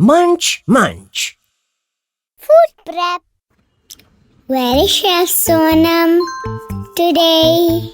Munch Munch. Food prep. Where is Chef Sonam today?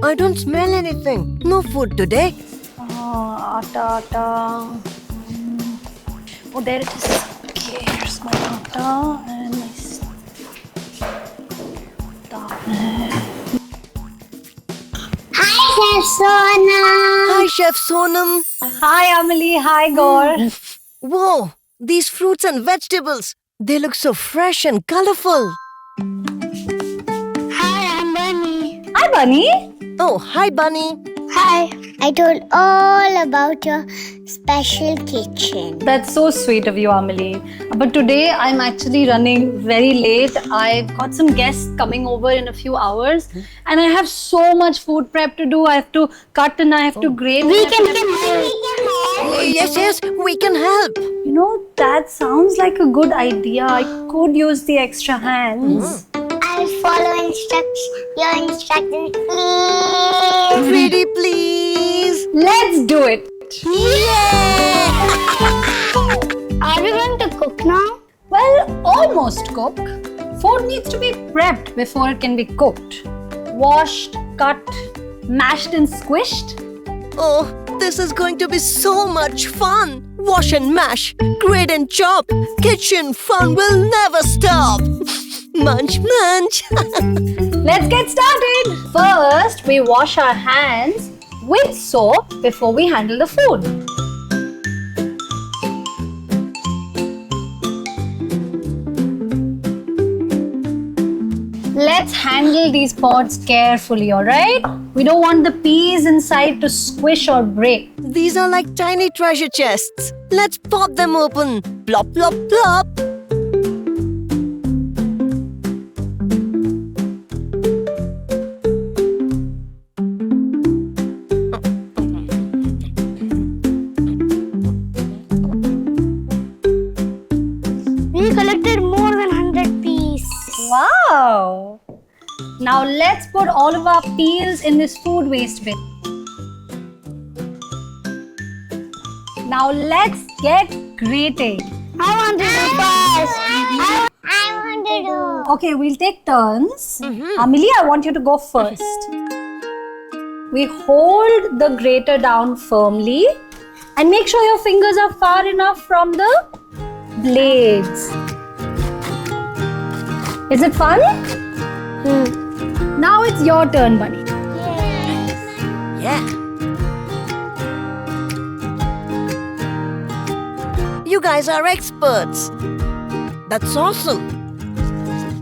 I don't smell anything. No food today. Atta. Oh, there it is. Okay, here's my atta and my Hi, Chef Sonam. Hi, Chef Sonam. Hi, Amelie. Hi, Gaur. Whoa, these fruits and vegetables. They look so fresh and colorful. Hi, I'm Bunny. Hi, Bunny. Oh, hi, Bunny. Hi. I told all about your special kitchen. That's so sweet of you, Amelie. But today I'm actually running very late. I've got some guests coming over in a few hours and I have so much food prep to do. I have to cut and I have to grate. We can help. Yes, we can help. You know, that sounds like a good idea. I could use the extra hands. I'll follow your instructions, please. Pretty please. Let's do it. Are we going to cook now? Well, almost cook. Food needs to be prepped before it can be cooked. Washed, cut, mashed and squished. Oh, this is going to be so much fun. Wash and mash, grate and chop. Kitchen fun will never stop. Munch, munch. Let's get started. First, we wash our hands with soap before we handle the food. Let's handle these pots carefully, alright? We don't want the peas inside to squish or break. These are like tiny treasure chests. Let's pop them open. Plop, plop, plop. We collected more than 100 pieces. Wow! Now let's put all of our peels in this food waste bin. Now let's get grating. I want to do first. I want to do. Okay, we'll take turns. Amelie, I want you to go first. We hold the grater down firmly and make sure your fingers are far enough from the blades. Is it fun? Now it's your turn, Bunny. Yeah. You guys are experts. That's awesome.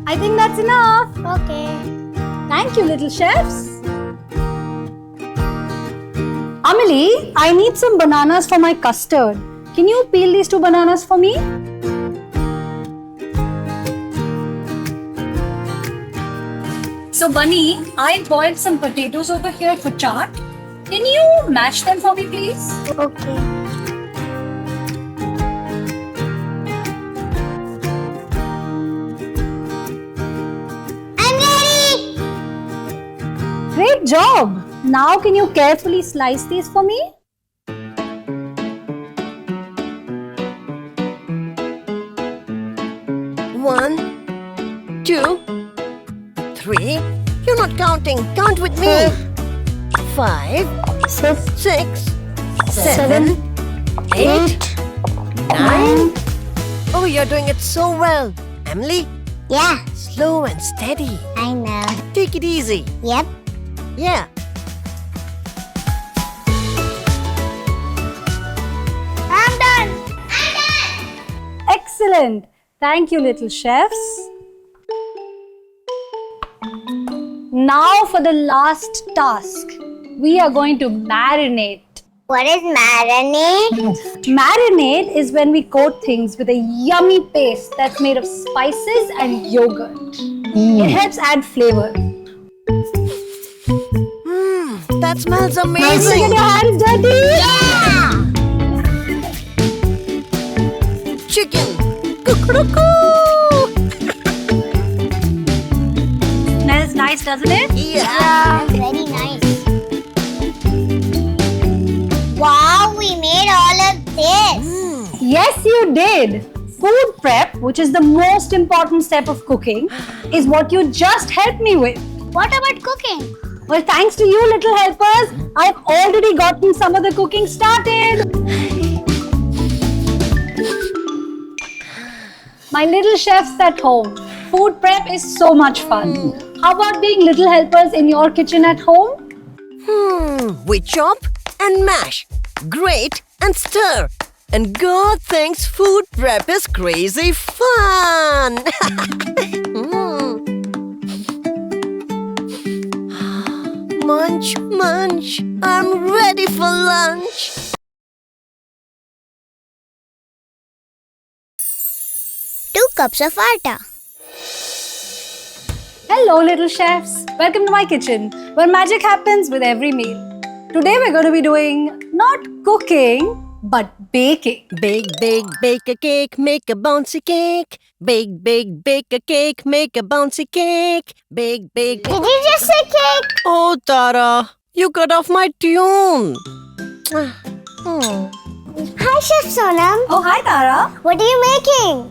I think that's enough. Okay. Thank you, little chefs. Amelie, I need some bananas for my custard. Can you peel these 2 bananas for me? So Bunny, I boiled some potatoes over here for chaat. Can you mash them for me, please? Okay. I'm ready. Great job! Now can you carefully slice these for me? One, 2, 3. You're not counting. Count with me. 5, 6, 7, 8, 9. Oh, you're doing it so well. Emily, Yeah, slow and steady. I know. Take it easy. Yep. Yeah. I'm done. Excellent! Thank you, little chefs. Now for the last task. We are going to marinate. What is marinade? Marinade is when we coat things with a yummy paste that's made of spices and yogurt. It helps add flavor. That smells Now amazing. get your hands dirty. Yeah! Chicken. Cuckoo. Smells nice, doesn't it? Yeah. Very nice. Wow, we made all of Yes, you did. Food prep, which is the most important step of cooking, is what you just helped me with. What about cooking? Well, thanks to you, little helpers, I've already gotten some of the cooking started. My little chefs at home, food prep is so much fun. How about being little helpers in your kitchen at home? We chop and mash, grate and stir. And God thinks food prep is crazy fun. Munch, munch, I'm ready for lunch. 2 cups of atta. Hello, little chefs. Welcome to my kitchen, where magic happens with every meal. Today we're going to be doing not cooking, but baking. Bake, bake, bake a cake, make a bouncy cake. Bake, bake, bake a cake, make a bouncy cake. Bake, bake. Did you just say cake? Oh, Tara, you cut off my tune. Hi, Chef Sonam. Oh, hi, Tara. What are you making?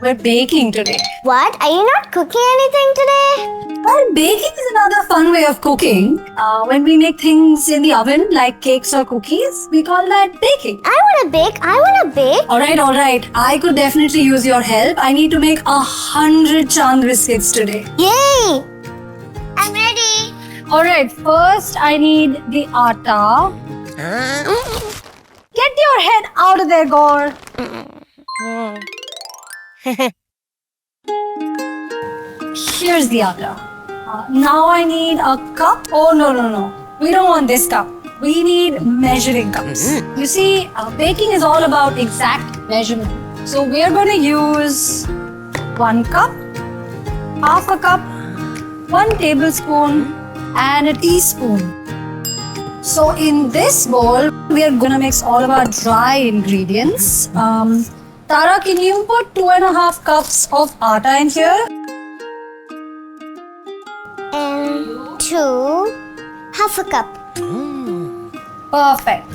We're baking today. What? Are you not cooking anything today? Well, baking is another fun way of cooking. When we make things in the oven, like cakes or cookies, we call that baking. I want to bake. All right. I could definitely use your help. I need to make 100 chand biscuits today. Yay! I'm ready. All right, first I need the atta. Get your head out of there, Gaur. Here's the atta. Now I need a cup. Oh, no. We don't want this cup. We need measuring cups. You see, baking is all about exact measurement. So we are going to use 1 cup, half a cup, 1 tablespoon, and a teaspoon. So in this bowl, we are going to mix all of our dry ingredients. Tara, can you put 2.5 cups of atta in here? And 2, half a cup. Perfect.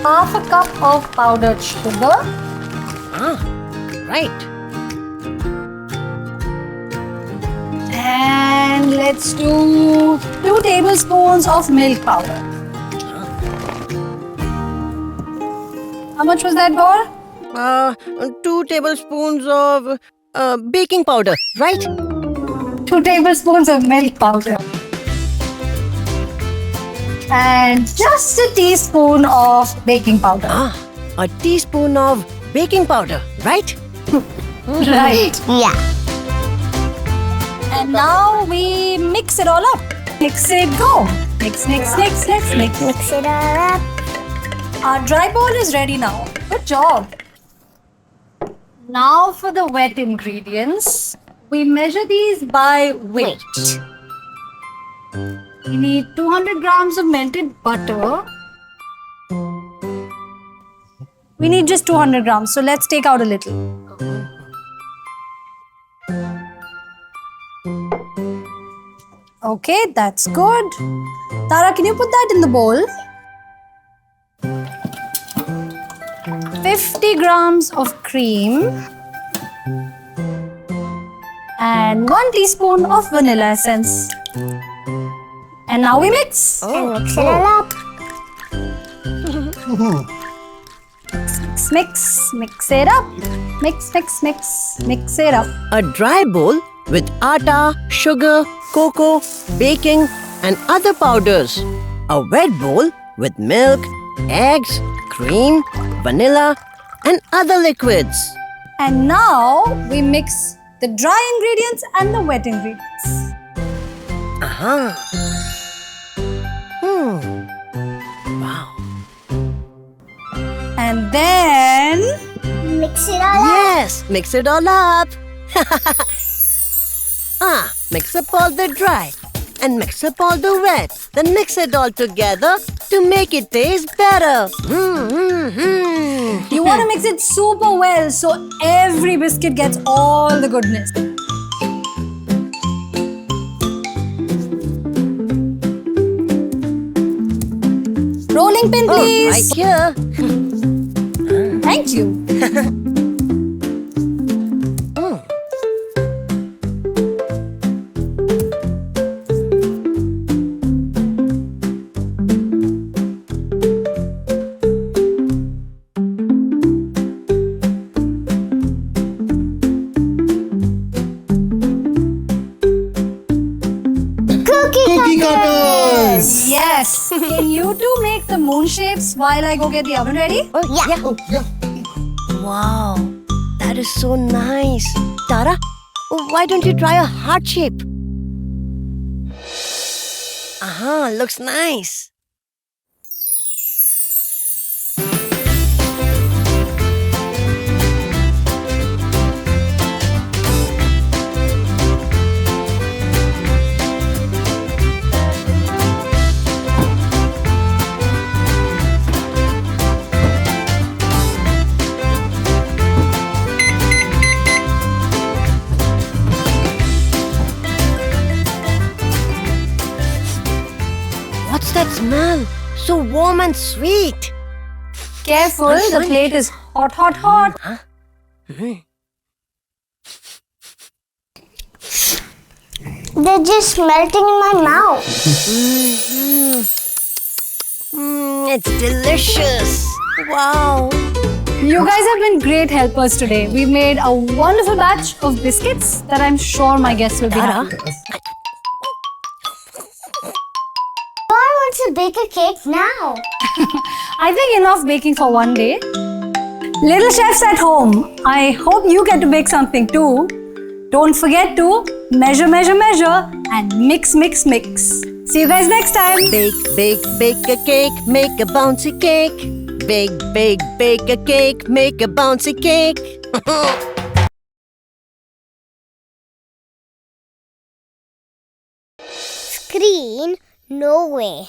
Half a cup of powdered sugar. Right. And let's do 2 tablespoons of milk powder. How much was that, Gaur? 2 tablespoons of baking powder, right? 2 tablespoons of milk powder. And just a teaspoon of baking powder. A teaspoon of baking powder, right? Right. Yeah. And now we mix it all up. Mix it, go. Mix. Mix it all up. Our dry bowl is ready now. Good job. Now for the wet ingredients. We measure these by weight. We need 200 grams of melted butter. We need just 200 grams, so let's take out a little. Okay, that's good. Tara, can you put that in the bowl? 50 grams of cream and 1 teaspoon of vanilla essence. And now we mix. And mix it all up. Mix it up. Mix it up. A dry bowl with atta, sugar, cocoa, baking, and other powders. A wet bowl with milk, eggs, cream, vanilla, and other liquids. And now we mix the dry ingredients and the wet ingredients. Wow. And then Mix it all up. Yes, mix it all up. Mix up all the dry and mix up all the wet. Then mix it all together to make it taste better. you want to mix it super well so every biscuit gets all the goodness. Rolling pin, please. Right here. Thank you. Can you two make the moon shapes while I go get the oven ready? Yeah. Wow, that is so nice. Tara, why don't you try a heart shape? Looks nice. What's that smell? So warm and sweet. Careful, the plate is hot, hot, hot. They're just melting in my mouth. It's delicious. Wow. You guys have been great helpers today. We made a wonderful batch of biscuits that I'm sure my guests will be Tara, happy with. I want to bake a cake now. I think enough baking for one day. Little chefs at home, I hope you get to bake something too. Don't forget to measure, measure, measure and mix, mix, mix. See you guys next time. bake, bake, bake a cake, make a bouncy cake. Bake, bake, bake a cake, make a bouncy cake. Screen? No way.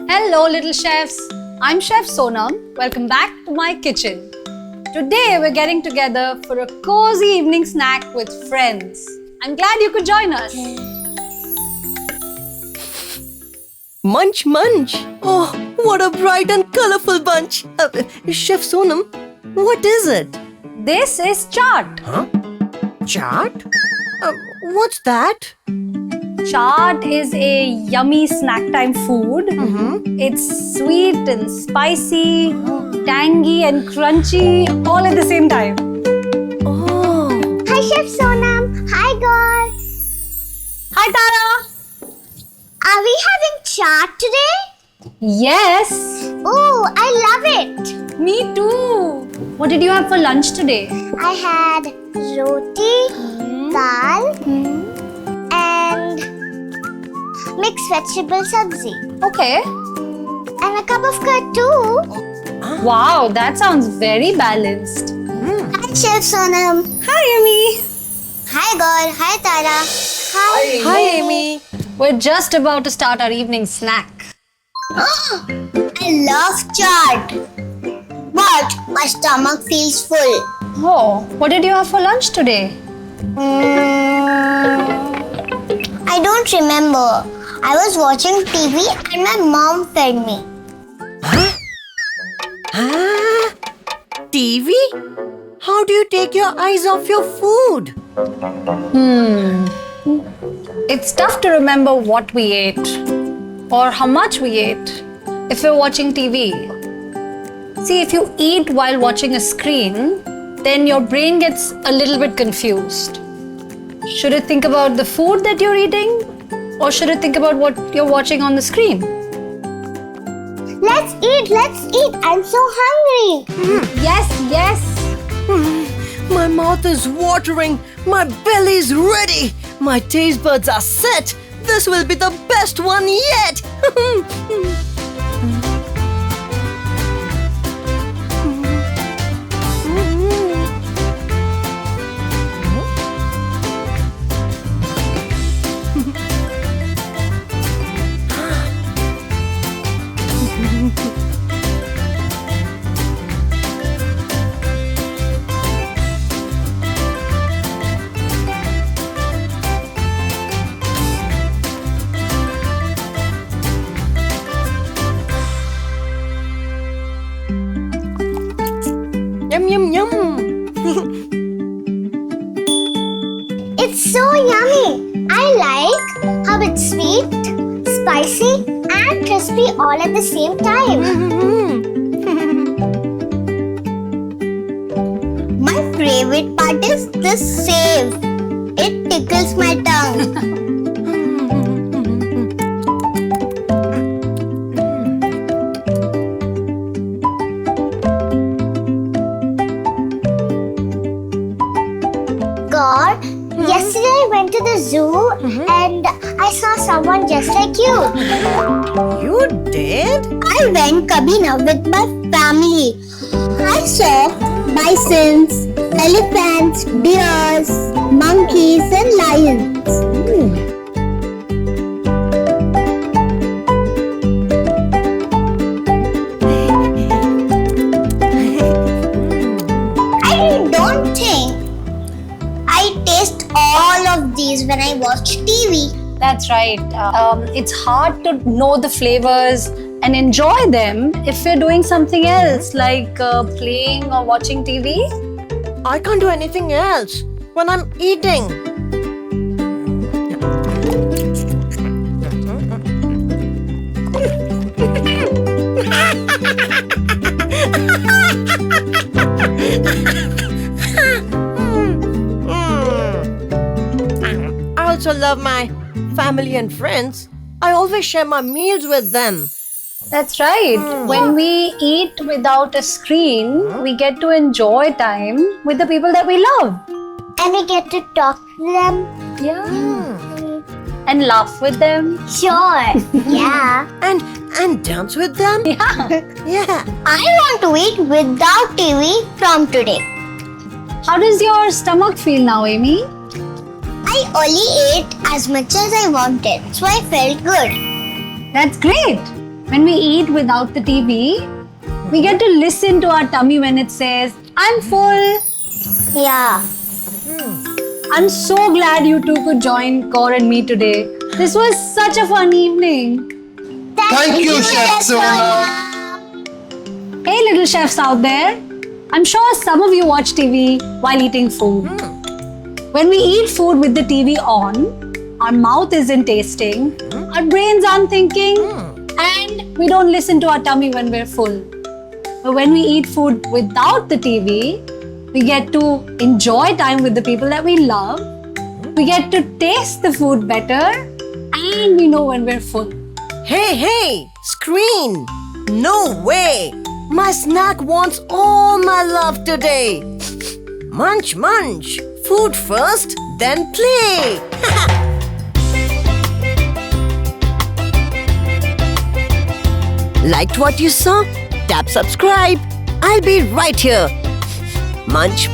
Hello little chefs. I'm Chef Sonam. Welcome back to my kitchen. Today we're getting together for a cozy evening snack with friends. I'm glad you could join us. Munch, munch. Oh, what a bright and colorful bunch. Chef Sonam, what is it? This is chaat. Chaat? What's that? Chaat is a yummy snack time food. It's sweet and spicy, tangy and crunchy all at the same time. Oh. Hi, Chef Sonam. Hi, Gaur. Hi Tara. Are we having chaat today? Yes, Oh, I love it. me too. What did you have for lunch today? I had roti, dal, and mixed vegetable sabzi. Okay. And a cup of curd too. Wow, that sounds very balanced. Hi, Chef Sonam. Hi Amy. Hi, Gaur. Hi, Tara. Hi. Hi, Amy. We're just about to start our evening snack. I love chaat. But my stomach feels full. Oh, what did you have for lunch today? I don't remember. I was watching TV and my mom fed me. TV? How do you take your eyes off your food? It's tough to remember what we ate or how much we ate if we're watching TV. See, if you eat while watching a screen, then your brain gets a little bit confused. Should it think about the food that you're eating or should it think about what you're watching on the screen? Let's eat. I'm so hungry. Yes. My mouth is watering. My belly's ready. My taste buds are set. This will be the best one yet. Yum, yum, yum. It's so yummy. I like how it's sweet, spicy, and crispy all at the same time. My favorite part is the save. It tickles my tongue. zoo and I saw someone just like you. You did? I went Kabina with my family. I saw bisons, elephants, deers, monkeys, and lions. I don't think I taste all of these when I watch TV. That's right. It's hard to know the flavors and enjoy them if you're doing something else like playing or watching TV. I can't do anything else when I'm eating. I also love my family and friends. I always share my meals with them. That's right. When we eat without a screen, we get to enjoy time with the people that we love. And we get to talk to them. Yeah. And laugh with them. Sure. Yeah. And dance with them. Yeah. Yeah. I want to eat without TV from today. How does your stomach feel now, Amy? I only ate as much as I wanted, so I felt good. That's great. When we eat without the TV, we get to listen to our tummy when it says, I'm full. Yeah. I'm so glad you two could join Gaur and me today. This was such a fun evening. Thank you, Chef Sona. Hey, little chefs out there. I'm sure some of you watch TV while eating food. When we eat food with the TV on, our mouth isn't tasting, our brains aren't thinking, and we don't listen to our tummy when we're full. But when we eat food without the TV, we get to enjoy time with the people that we love, we get to taste the food better, and we know when we're full. Hey, screen! No way! My snack wants all my love today. Munch. Food first, then play. Liked what you saw? Tap subscribe. I'll be right here. Munch.